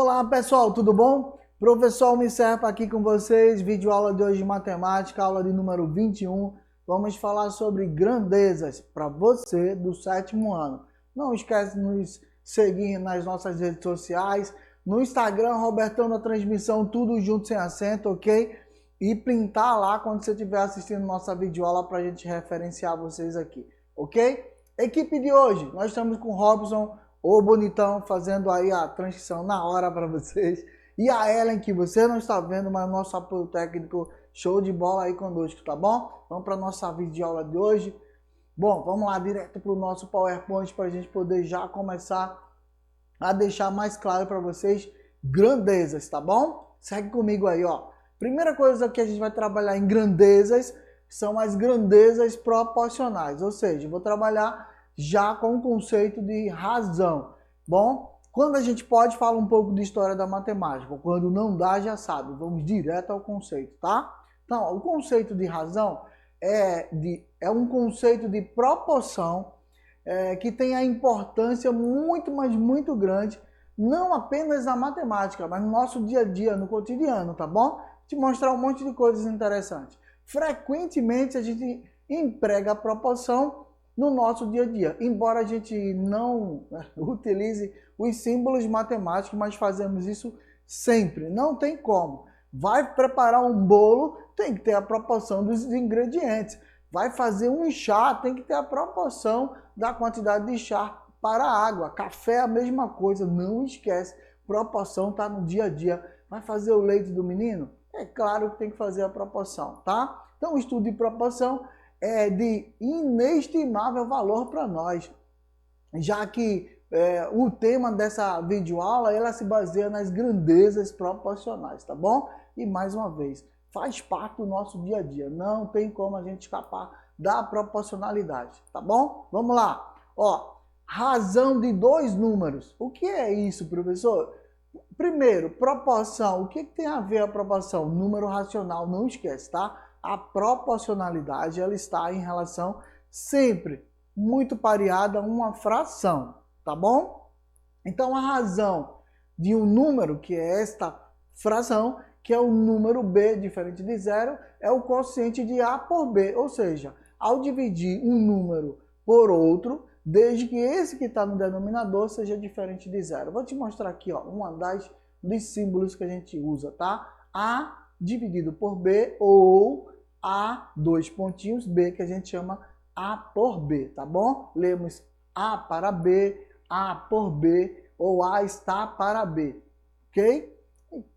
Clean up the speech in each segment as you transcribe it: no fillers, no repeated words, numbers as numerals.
Olá pessoal, tudo bom? Professor Almir Serpa aqui com vocês, vídeo aula de hoje de matemática, aula de número 21. Vamos falar sobre grandezas para você do 7º ano. Não esquece de nos seguir nas nossas redes sociais, no Instagram, Robertão da Transmissão, tudo junto sem acento, ok? E printar lá quando você estiver assistindo nossa videoaula para a gente referenciar vocês aqui, ok? Equipe de hoje, nós estamos com o Robson, o bonitão, fazendo aí a transcrição na hora para vocês. E a Ellen, que você não está vendo, mas nosso apoio técnico, show de bola aí conosco, tá bom? Vamos para a nossa videoaula de hoje. Bom, vamos lá direto para o nosso PowerPoint para a gente poder já começar a deixar mais claro para vocês grandezas, tá bom? Segue comigo aí, ó. Primeira coisa que a gente vai trabalhar em grandezas são as grandezas proporcionais, ou seja, eu vou trabalhar já com o conceito de razão. Bom, quando a gente pode, fala um pouco de história da matemática. Quando não dá, já sabe. Vamos direto ao conceito, tá? Então, o conceito de razão é um conceito de proporção que tem a importância muito, mas muito grande, não apenas na matemática, mas no nosso dia a dia, no cotidiano, tá bom? Te mostrar um monte de coisas interessantes. Frequentemente a gente emprega a proporção no nosso dia a dia, embora a gente não utilize os símbolos matemáticos, mas fazemos isso sempre, não tem como. Vai preparar um bolo, tem que ter a proporção dos ingredientes. Vai fazer um chá, tem que ter a proporção da quantidade de chá para a água. Café é a mesma coisa, não esquece, proporção está no dia a dia. Vai fazer o leite do menino? É claro que tem que fazer a proporção, tá? Então o estudo de proporção é de inestimável valor para nós, já que o tema dessa videoaula ela se baseia nas grandezas proporcionais, tá bom? E mais uma vez, faz parte do nosso dia a dia, não tem como a gente escapar da proporcionalidade, tá bom? Vamos lá, ó, razão de dois números. O que é isso, professor? Primeiro, proporção. O que tem a ver a proporção? Número racional, não esquece, tá? A proporcionalidade ela está em relação sempre muito pareada a uma fração, tá bom? Então a razão de um número, que é esta fração, que é o número b diferente de zero, é o quociente de a por b, ou seja, ao dividir um número por outro, desde que esse que está no denominador seja diferente de zero. Vou te mostrar aqui, ó, uma dos símbolos que a gente usa, tá? A dividido por b ou A, dois pontinhos, B, que a gente chama A por B, tá bom? Lemos A para B, A por B, ou A está para B, ok?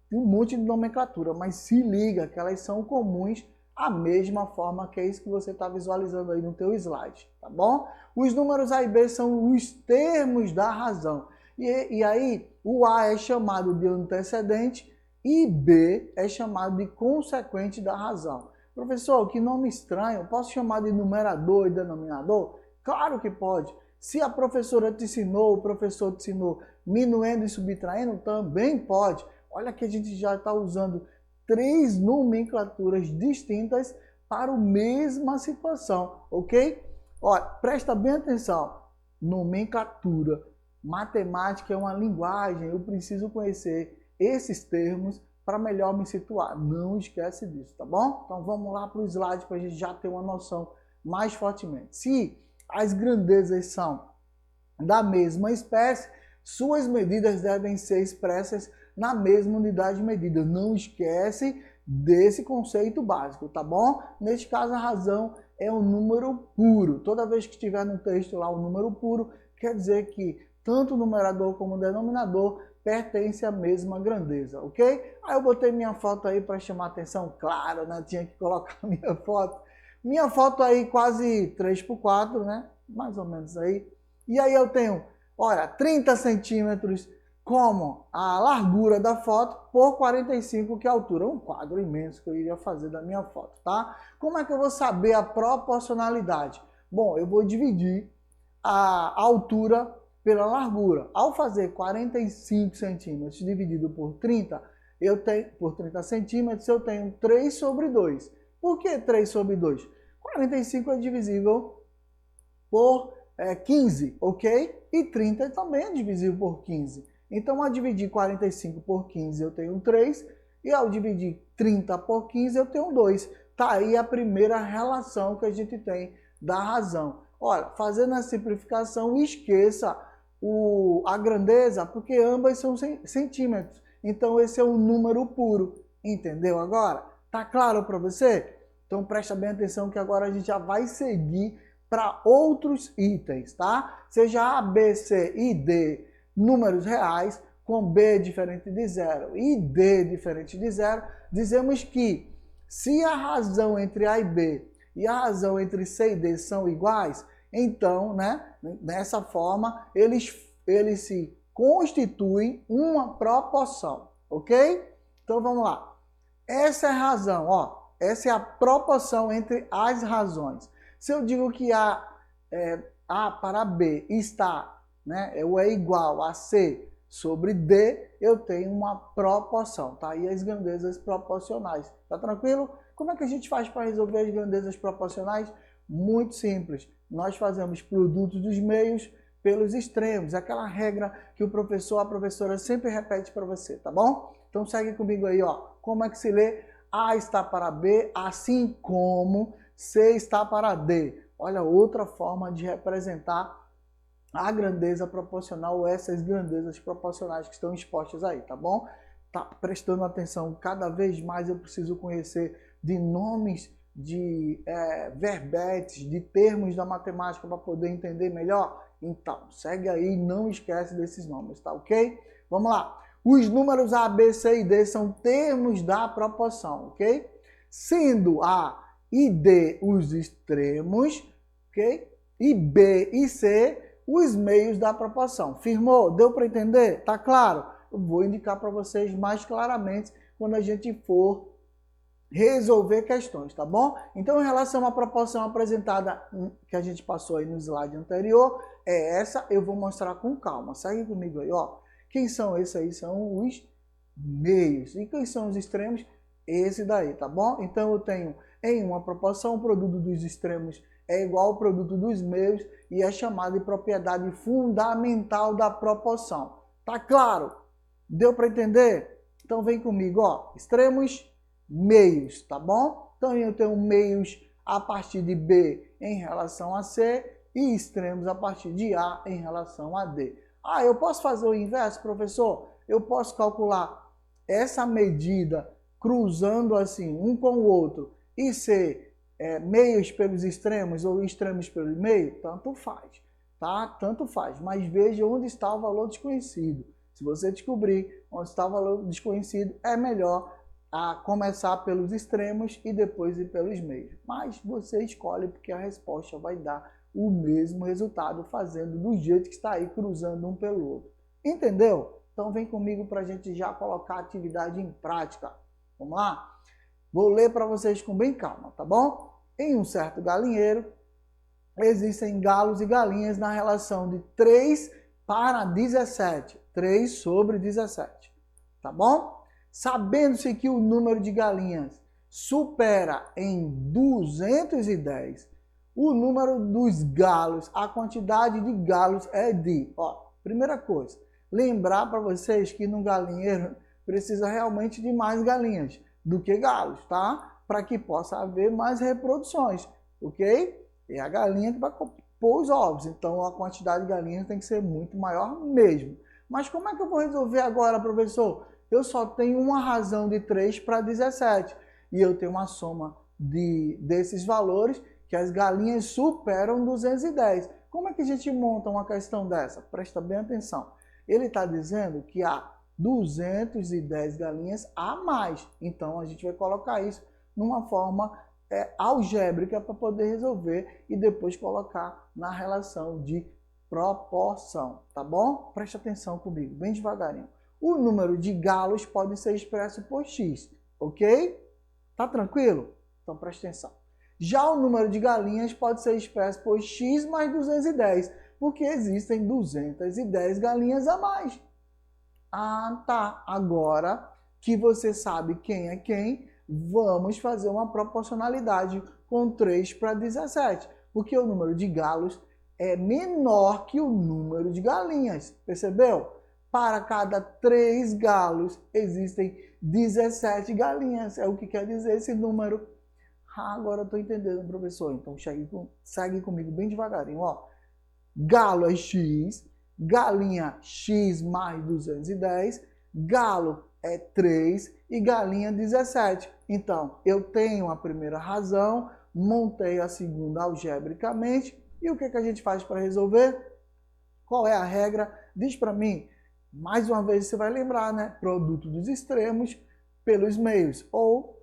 Tem um monte de nomenclatura, mas se liga que elas são comuns a mesma forma que é isso que você está visualizando aí no teu slide, tá bom? Os números A e B são os termos da razão. E aí, o A é chamado de antecedente e B é chamado de consequente da razão. Professor, que nome estranho, posso chamar de numerador e denominador? Claro que pode. Se a professora te ensinou, o professor te ensinou minuendo e subtraindo, também pode. Olha que a gente já está usando 3 nomenclaturas distintas para a mesma situação, ok? Olha, presta bem atenção. Nomenclatura. Matemática é uma linguagem, eu preciso conhecer esses termos para melhor me situar. Não esquece disso, tá bom? Então vamos lá para o slide para a gente já ter uma noção mais fortemente. Se as grandezas são da mesma espécie, suas medidas devem ser expressas na mesma unidade de medida. Não esquece desse conceito básico, tá bom? Neste caso, a razão é um número puro. Toda vez que estiver no texto lá o número puro, quer dizer que tanto o numerador como o denominador pertencem à mesma grandeza, ok? Aí eu botei minha foto aí para chamar atenção, claro, né? Tinha que colocar minha foto. Minha foto aí quase 3x4, né? Mais ou menos aí. E aí eu tenho, olha, 30 centímetros como a largura da foto por 45, que é a altura. Um quadro imenso que eu iria fazer da minha foto, tá? Como é que eu vou saber a proporcionalidade? Bom, eu vou dividir a altura pela largura. Ao fazer 45 centímetros dividido por 30, por 30 centímetros, eu tenho 3 sobre 2. Por que 3 sobre 2? 45 é divisível por 15, ok? E 30 também é divisível por 15. Então, ao dividir 45 por 15, eu tenho 3. E ao dividir 30 por 15, eu tenho 2. Tá aí a primeira relação que a gente tem da razão. Olha, fazendo a simplificação, esqueça a grandeza, porque ambas são centímetros. Então, esse é um número puro. Entendeu agora? Tá claro para você? Então, presta bem atenção que agora a gente já vai seguir para outros itens, tá? Seja A, B, C e D números reais, com B diferente de zero e D diferente de zero, dizemos que se a razão entre A e B e a razão entre C e D são iguais, então, né, dessa forma, eles se constituem uma proporção, ok? Então, vamos lá. Essa é a razão, ó, essa é a proporção entre as razões. Se eu digo que A para B está, né, ou é igual a C sobre D, eu tenho uma proporção, tá? E as grandezas proporcionais, tá tranquilo? Como é que a gente faz para resolver as grandezas proporcionais? Muito simples. Nós fazemos produtos dos meios pelos extremos, aquela regra que o professor, a professora sempre repete para você, tá bom? Então segue comigo aí, ó. Como é que se lê? A está para B, assim como C está para D. Olha, outra forma de representar a grandeza proporcional ou essas grandezas proporcionais que estão expostas aí, tá bom? Tá prestando atenção, cada vez mais eu preciso conhecer de nomes, de verbetes, de termos da matemática para poder entender melhor? Então, segue aí, não esquece desses nomes, tá ok? Vamos lá. Os números A, B, C e D são termos da proporção, ok? Sendo A e D os extremos, ok? E B e C os meios da proporção. Firmou? Deu para entender? Tá claro? Eu vou indicar para vocês mais claramente quando a gente for resolver questões, tá bom? Então, em relação à proporção apresentada que a gente passou aí no slide anterior, é essa, eu vou mostrar com calma. Segue comigo aí, ó. Quem são esses aí? São os meios. E quem são os extremos? Esse daí, tá bom? Então, eu tenho em uma proporção o produto dos extremos é igual ao produto dos meios e é chamado de propriedade fundamental da proporção. Tá claro? Deu para entender? Então, vem comigo, ó. Extremos, meios, tá bom? Então, eu tenho meios a partir de B em relação a C e extremos a partir de A em relação a D. Ah, eu posso fazer o inverso, professor? Eu posso calcular essa medida cruzando assim, um com o outro, e ser meios pelos extremos ou extremos pelo meio? Tanto faz, tá? Tanto faz. Mas veja onde está o valor desconhecido. Se você descobrir onde está o valor desconhecido, é melhor começar pelos extremos e depois ir pelos meios. Mas você escolhe porque a resposta vai dar o mesmo resultado fazendo do jeito que está aí, cruzando um pelo outro. Entendeu? Então vem comigo para a gente já colocar a atividade em prática. Vamos lá? Vou ler para vocês com bem calma, tá bom? Em um certo galinheiro, existem galos e galinhas na relação de 3 para 17. 3 sobre 17, tá bom? Sabendo-se que o número de galinhas supera em 210 o número dos galos, a quantidade de galos é de... Ó, primeira coisa, lembrar para vocês que no galinheiro precisa realmente de mais galinhas do que galos, tá? Para que possa haver mais reproduções, ok? É a galinha que vai pôr os ovos, então a quantidade de galinhas tem que ser muito maior mesmo. Mas como é que eu vou resolver agora, professor? Eu só tenho uma razão de 3 para 17 e eu tenho uma soma desses valores que as galinhas superam 210. Como é que a gente monta uma questão dessa? Presta bem atenção. Ele está dizendo que há 210 galinhas a mais. Então, a gente vai colocar isso numa forma algébrica para poder resolver e depois colocar na relação de proporção, tá bom? Preste atenção comigo, bem devagarinho. O número de galos pode ser expresso por x, ok? Tá tranquilo? Então, preste atenção. Já o número de galinhas pode ser expresso por x mais 210, porque existem 210 galinhas a mais. Ah, tá. Agora que você sabe quem é quem, vamos fazer uma proporcionalidade com 3 para 17, porque o número de galos é menor que o número de galinhas, percebeu? para cada 3 galos existem 17 galinhas. É o que quer dizer esse número. Ah, agora eu estou entendendo, professor. Então segue comigo bem devagarinho. Ó. Galo é X, galinha X mais 210, galo é 3 e galinha 17. Então, eu tenho a primeira razão, montei a segunda algebricamente. E o que a gente faz para resolver? Qual é a regra? Diz para mim. Mais uma vez você vai lembrar, né? Produto dos extremos pelos meios. Ou,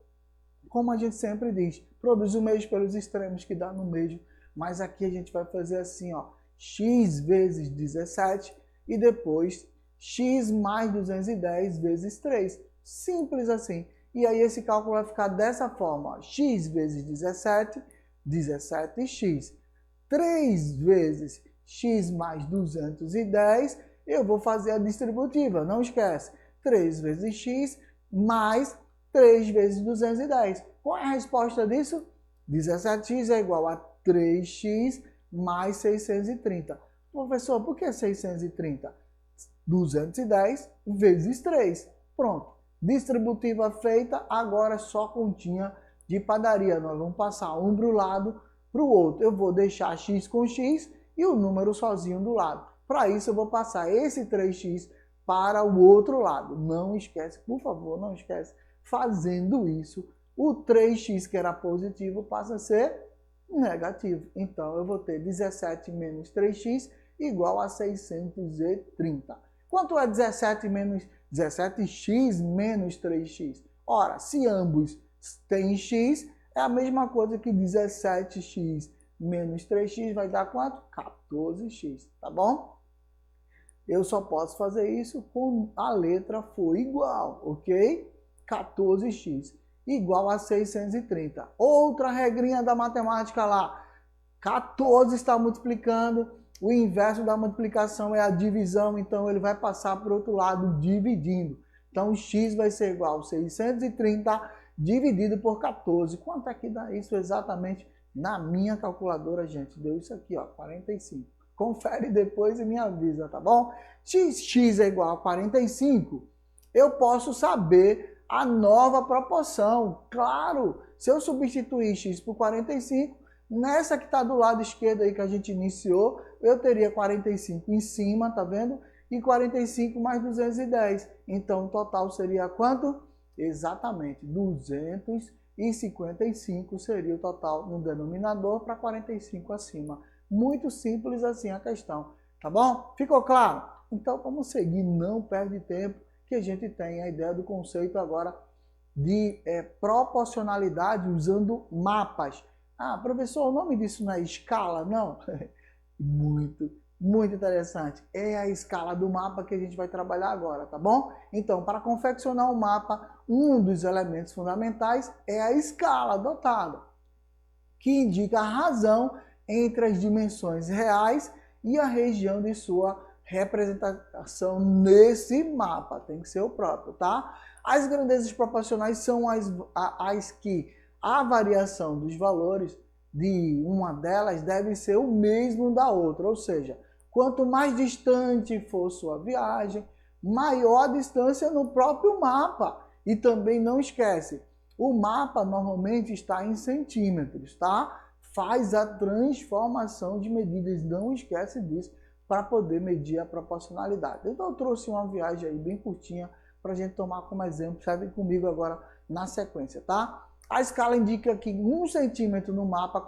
como a gente sempre diz, produz os meios pelos extremos que dá no meio. Mas aqui a gente vai fazer assim, ó. X vezes 17 e depois x mais 210 vezes 3. Simples assim. E aí esse cálculo vai ficar dessa forma. Ó. X vezes 17, 17x. 3 vezes x mais 210, eu vou fazer a distributiva, não esquece. 3 vezes x mais 3 vezes 210. Qual é a resposta disso? 17x é igual a 3x mais 630. Professor, por que 630? 210 vezes 3. Pronto. Distributiva feita, agora é só continha de padaria. Nós vamos passar um para o lado, para o outro. Eu vou deixar x com x e o número sozinho do lado. Para isso, eu vou passar esse 3x para o outro lado. Não esquece, por favor, não esquece. Fazendo isso, o 3x que era positivo passa a ser negativo. Então, eu vou ter 17 menos 3x igual a 630. Quanto é 17x menos 3x? Ora, se ambos têm x, é a mesma coisa que 17x menos 3x vai dar quanto? 14x, tá bom? Eu só posso fazer isso com a letra for igual, ok? 14x igual a 630. Outra regrinha da matemática lá. 14 está multiplicando, o inverso da multiplicação é a divisão, então ele vai passar para o outro lado dividindo. Então, x vai ser igual a 630 dividido por 14. Quanto é que dá isso exatamente na minha calculadora, gente? Deu isso aqui, ó, 45. Confere depois e me avisa, tá bom? X é igual a 45, eu posso saber a nova proporção. Claro, se eu substituir x por 45, nessa que está do lado esquerdo aí que a gente iniciou, eu teria 45 em cima, tá vendo? E 45 mais 210. Então, o total seria quanto? Exatamente, 255 seria o total no denominador para 45 acima. Muito simples assim a questão, tá bom? Ficou claro? Então, vamos seguir, não perde tempo, que a gente tem a ideia do conceito agora de proporcionalidade usando mapas. Ah, professor, o nome disso não é escala? Não. Muito interessante. É a escala do mapa que a gente vai trabalhar agora, tá bom? Então, para confeccionar o mapa, um dos elementos fundamentais é a escala adotada, que indica a razão entre as dimensões reais e a região de sua representação nesse mapa. Tem que ser o próprio, tá? As grandezas proporcionais são as que a variação dos valores de uma delas deve ser o mesmo da outra, ou seja, quanto mais distante for sua viagem, maior a distância no próprio mapa. E também não esquece, o mapa normalmente está em centímetros, tá? Faz a transformação de medidas, não esquece disso, para poder medir a proporcionalidade. Então eu trouxe uma viagem aí bem curtinha para a gente tomar como exemplo, serve comigo agora na sequência, tá? A escala indica que 1 centímetro no mapa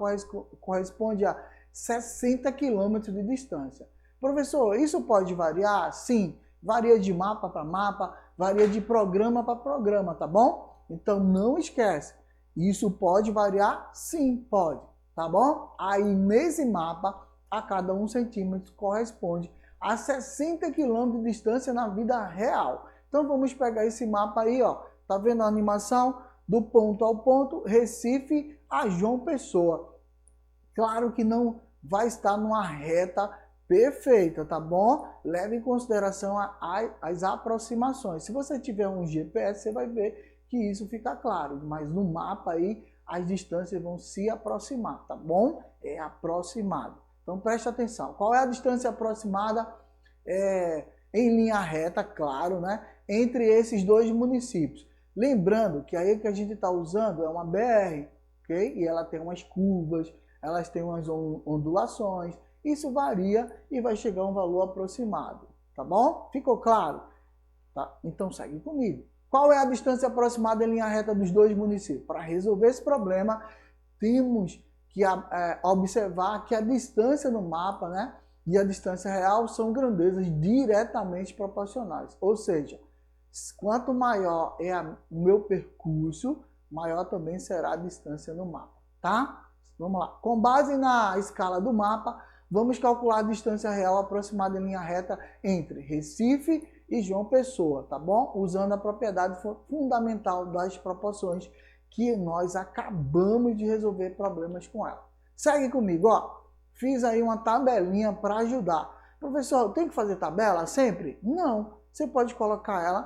corresponde a 60 quilômetros de distância. Professor, isso pode variar? Sim, varia de mapa para mapa, varia de programa para programa, tá bom? Então não esquece, isso pode variar? Sim, pode, tá bom? Aí nesse mapa, a cada 1 centímetro corresponde a 60 quilômetros de distância na vida real. Então vamos pegar esse mapa aí, ó, tá vendo a animação? Do ponto ao ponto, Recife a João Pessoa. Claro que não vai estar numa reta perfeita, tá bom? Leve em consideração as aproximações. Se você tiver um GPS, você vai ver que isso fica claro. Mas no mapa aí, as distâncias vão se aproximar, tá bom? É aproximado. Então preste atenção. Qual é a distância aproximada em linha reta, claro, né, entre esses dois municípios. Lembrando que aí que a gente está usando é uma BR, ok? E ela tem umas curvas, elas têm umas ondulações, isso varia e vai chegar a um valor aproximado, tá bom? Ficou claro? Tá? Então segue comigo. Qual é a distância aproximada em linha reta dos dois municípios? Para resolver esse problema, temos que observar que a distância no mapa, né, e a distância real são grandezas diretamente proporcionais. Ou seja, quanto maior é o meu percurso, maior também será a distância no mapa, tá? Vamos lá. Com base na escala do mapa, vamos calcular a distância real aproximada em linha reta entre Recife e João Pessoa, tá bom? Usando a propriedade fundamental das proporções que nós acabamos de resolver problemas com ela. Segue comigo, ó. Fiz aí uma tabelinha para ajudar. Professor, tem que fazer tabela sempre? Não. Você pode colocar ela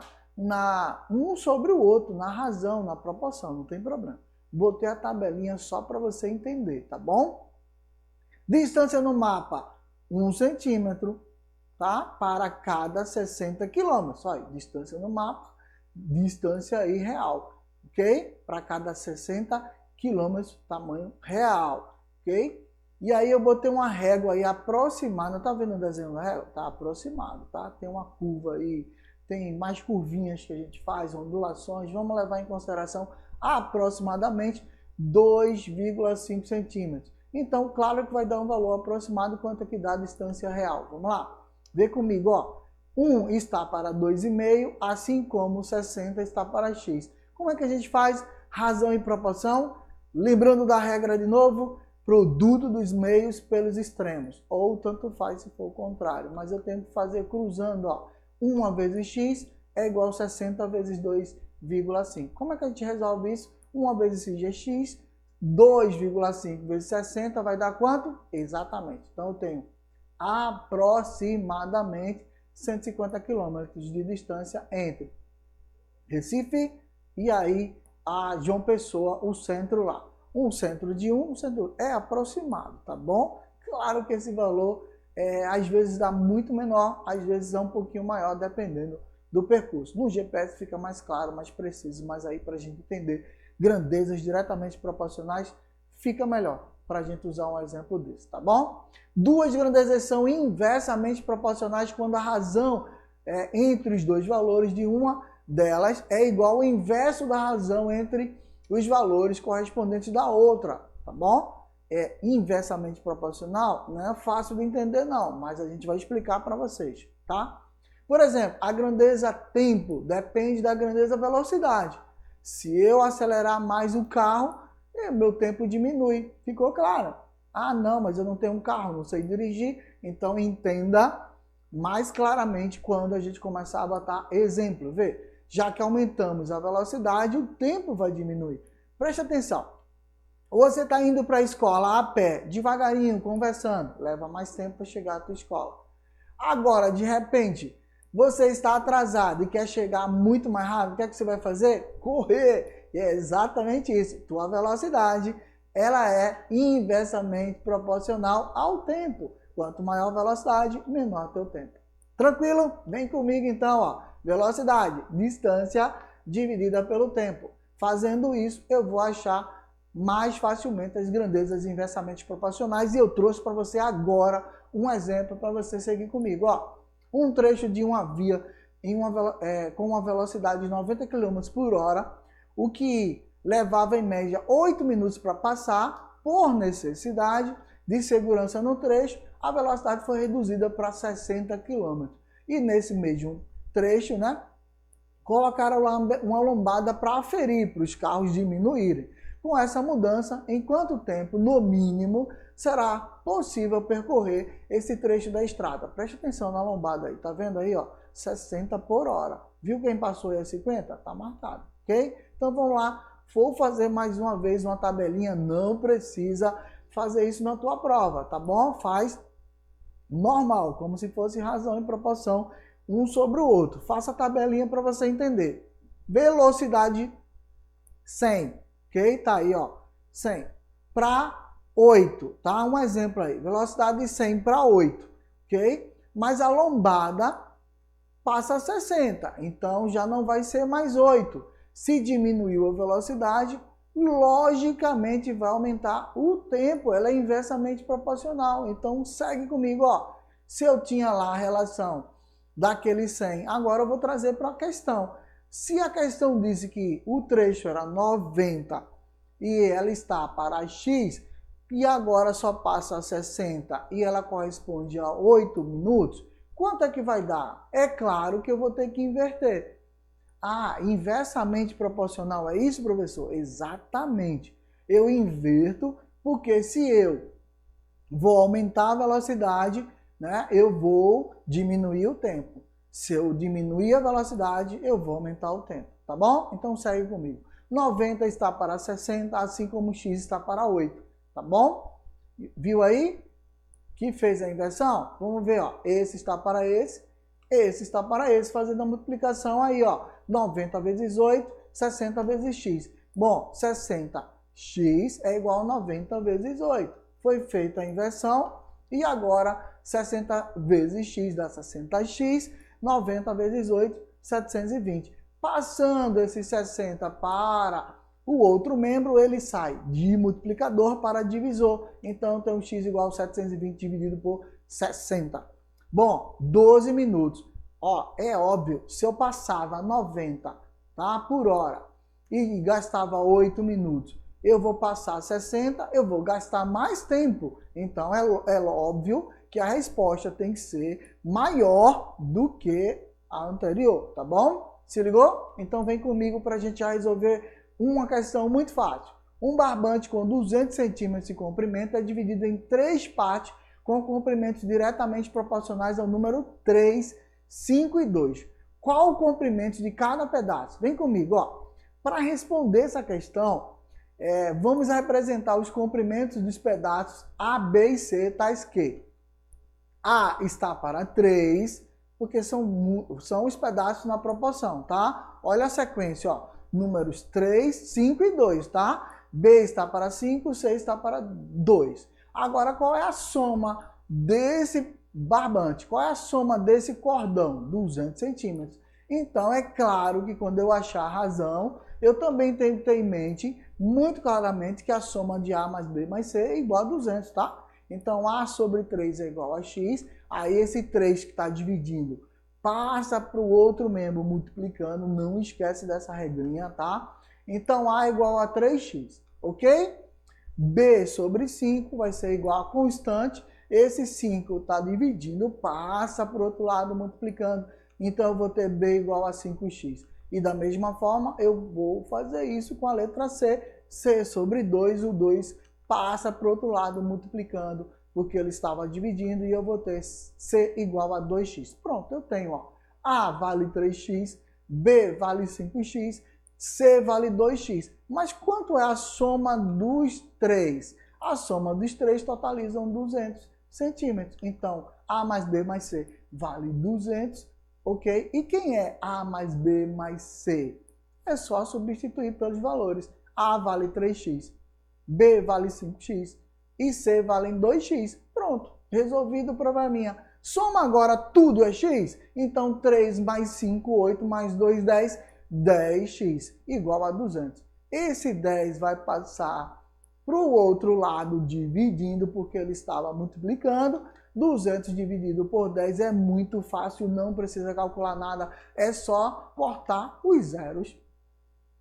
um sobre o outro, na razão, na proporção, não tem problema. Botei a tabelinha só para você entender, tá bom? Distância no mapa, 1 centímetro, tá? Para cada 60 quilômetros. Olha, distância no mapa, distância aí real, ok? Para cada 60 quilômetros, tamanho real, ok? E aí eu botei uma régua aí aproximada, tá vendo o desenho da régua? Tá aproximado, tá? Tem uma curva aí, tem mais curvinhas que a gente faz, ondulações, vamos levar em consideração aproximadamente 2,5 centímetros. Então, claro que vai dar um valor aproximado quanto é que dá a distância real. Vamos lá, vê comigo, ó. 1 está para 2,5, assim como 60 está para x. Como é que a gente faz razão e proporção? Lembrando da regra de novo, produto dos meios pelos extremos, ou tanto faz se for o contrário, mas eu tenho que fazer cruzando, ó, 1 vezes x é igual a 60 vezes 2,5. Como é que a gente resolve isso? 1 vezes x é x, 2,5 vezes 60 vai dar quanto? Exatamente. Então eu tenho aproximadamente 150 quilômetros de distância entre Recife e aí a João Pessoa, o centro lá. Um centro de um centro é aproximado, tá bom? Claro que esse valor às vezes dá muito menor, às vezes é um pouquinho maior, dependendo do percurso. No GPS fica mais claro, mais preciso, mas aí para a gente entender grandezas diretamente proporcionais, fica melhor para a gente usar um exemplo desse, tá bom? Duas grandezas são inversamente proporcionais quando a razão entre os dois valores de uma delas é igual ao inverso da razão entre os valores correspondentes da outra, tá bom? É inversamente proporcional, não é fácil de entender não, mas a gente vai explicar para vocês, tá? Por exemplo, a grandeza tempo depende da grandeza velocidade. Se eu acelerar mais o carro, meu tempo diminui. Ficou claro? Ah, não, mas eu não tenho um carro, não sei dirigir. Então entenda mais claramente quando a gente começar a botar exemplo. Vê, já que aumentamos a velocidade, o tempo vai diminuir. Preste atenção. Você está indo para a escola a pé, devagarinho, conversando. Leva mais tempo para chegar à tua escola. Agora, de repente, você está atrasado e quer chegar muito mais rápido, o que é que você vai fazer? Correr. E é exatamente isso. Tua velocidade, ela é inversamente proporcional ao tempo. Quanto maior a velocidade, menor teu tempo. Tranquilo? Vem comigo então, ó. Velocidade, distância dividida pelo tempo. Fazendo isso, eu vou achar mais facilmente as grandezas inversamente proporcionais e eu trouxe para você agora um exemplo para você seguir comigo. Ó, um trecho de uma via com uma velocidade de 90 km por hora, o que levava em média 8 minutos para passar, por necessidade de segurança no trecho, a velocidade foi reduzida para 60 km. E nesse mesmo trecho, né, colocaram lá uma lombada para aferir, para os carros diminuírem. Com essa mudança, em quanto tempo, no mínimo, será possível percorrer esse trecho da estrada? Preste atenção na lombada aí, tá vendo aí, ó? 60 por hora. Viu quem passou aí a 50? Tá marcado, ok? Então vamos lá, vou fazer mais uma vez uma tabelinha, não precisa fazer isso na tua prova, tá bom? Faz normal, como se fosse razão e proporção um sobre o outro. Faça a tabelinha para você entender. Velocidade 100, ok? Tá aí, ó, 100 para 8, tá? Um exemplo aí, velocidade de 100 para 8, ok? Mas a lombada passa a 60, então já não vai ser mais 8. Se diminuiu a velocidade, logicamente vai aumentar o tempo, ela é inversamente proporcional. Então segue comigo, ó. Se eu tinha lá a relação daquele 100, agora eu vou trazer para a questão. Se a questão disse que o trecho era 90 e ela está para x, e agora só passa a 60 e ela corresponde a 8 minutos, quanto é que vai dar? É claro que eu vou ter que inverter. Ah, inversamente proporcional, é isso, professor? Exatamente. Eu inverto porque se eu vou aumentar a velocidade, né, eu vou diminuir o tempo. Se eu diminuir a velocidade, eu vou aumentar o tempo, tá bom? Então segue comigo. 90 está para 60, assim como x está para 8, tá bom? Viu aí que fez a inversão? Vamos ver, ó. Esse está para esse está para esse, fazendo a multiplicação aí, ó. 90 vezes 8, 60 vezes x. Bom, 60x é igual a 90 vezes 8. Foi feita a inversão e agora 60 vezes x dá 60x, 90 vezes 8, 720. Passando esse 60 para o outro membro, ele sai de multiplicador para divisor. Então, tem um x igual a 720 dividido por 60. Bom, 12 minutos. Ó, é óbvio, se eu passava 90, tá, por hora e gastava 8 minutos, eu vou passar 60, eu vou gastar mais tempo. Então, é óbvio que a resposta tem que ser maior do que a anterior, tá bom? Se ligou? Então, vem comigo para a gente já resolver uma questão muito fácil. Um barbante com 200 centímetros de comprimento é dividido em 3 partes com comprimentos diretamente proporcionais ao número 3, 5 e 2. Qual o comprimento de cada pedaço? Vem comigo, ó. Para responder essa questão, vamos representar os comprimentos dos pedaços A, B e C, tais que A está para 3, porque são os pedaços na proporção, tá? Olha a sequência, ó. Números 3, 5 e 2, tá? B está para 5, C está para 2. Agora, qual é a soma desse barbante? Qual é a soma desse cordão? 200 centímetros. Então, é claro que quando eu achar a razão, eu também tenho que ter em mente, muito claramente, que a soma de A mais B mais C é igual a 200, tá? Então, A sobre 3 é igual a X. Aí, esse 3 que está dividindo passa para o outro membro multiplicando. Não esquece dessa regrinha, tá? Então, A é igual a 3x, ok? B sobre 5 vai ser igual a constante. Esse 5 está dividindo, passa para o outro lado multiplicando. Então, eu vou ter B igual a 5x. E da mesma forma, eu vou fazer isso com a letra C. C sobre 2, o 2 passa para o outro lado multiplicando, porque ele estava dividindo, e eu vou ter C igual a 2x. Pronto, eu tenho, ó, A vale 3x, B vale 5x, C vale 2x. Mas quanto é a soma dos 3? A soma dos 3 totalizam 200 centímetros. Então, A mais B mais C vale 200, ok? E quem é A mais B mais C? É só substituir pelos valores. A vale 3x, B vale 5x e C vale 2x. Pronto, resolvido o probleminha. Soma agora tudo é x? Então 3 mais 5, 8 mais 2, 10, 10x igual a 200. Esse 10 vai passar para o outro lado dividindo, porque ele estava multiplicando. 200 dividido por 10 é muito fácil, não precisa calcular nada, é só cortar os zeros.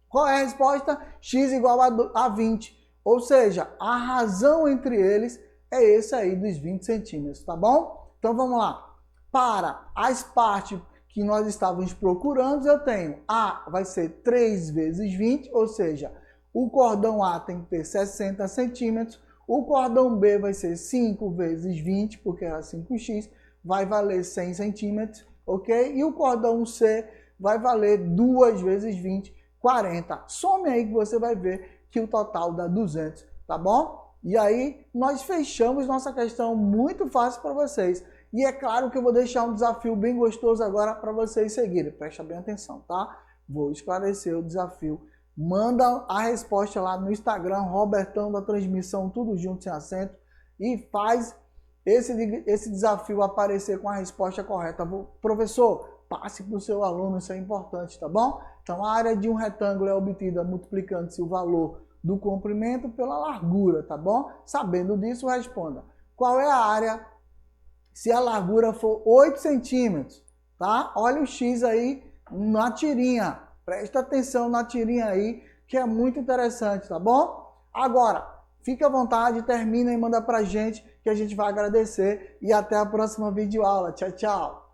Qual é a resposta? X igual a 20. Ou seja, a razão entre eles é esse aí dos 20 centímetros, tá bom? Então vamos lá. Para as partes que nós estávamos procurando, eu tenho A vai ser 3 vezes 20, ou seja, o cordão A tem que ter 60 centímetros, o cordão B vai ser 5 vezes 20, porque era 5x, vai valer 100 centímetros, ok? E o cordão C vai valer 2 vezes 20, 40. Some aí que você vai ver que o total dá 200, tá bom? E aí nós fechamos nossa questão muito fácil para vocês. E é claro que eu vou deixar um desafio bem gostoso agora para vocês seguirem. Presta bem atenção, tá? Vou esclarecer o desafio. Manda a resposta lá no Instagram, Robertão da Transmissão, tudo junto sem acento, e faz esse desafio aparecer com a resposta correta. Professor, passe para o seu aluno, isso é importante, tá bom? Então, a área de um retângulo é obtida multiplicando-se o valor do comprimento pela largura, tá bom? Sabendo disso, responda. Qual é a área se a largura for 8 centímetros, tá? Olha o X aí na tirinha. Presta atenção na tirinha aí, que é muito interessante, tá bom? Agora, fique à vontade, termina e manda pra gente, que a gente vai agradecer. E até a próxima videoaula. Tchau, tchau!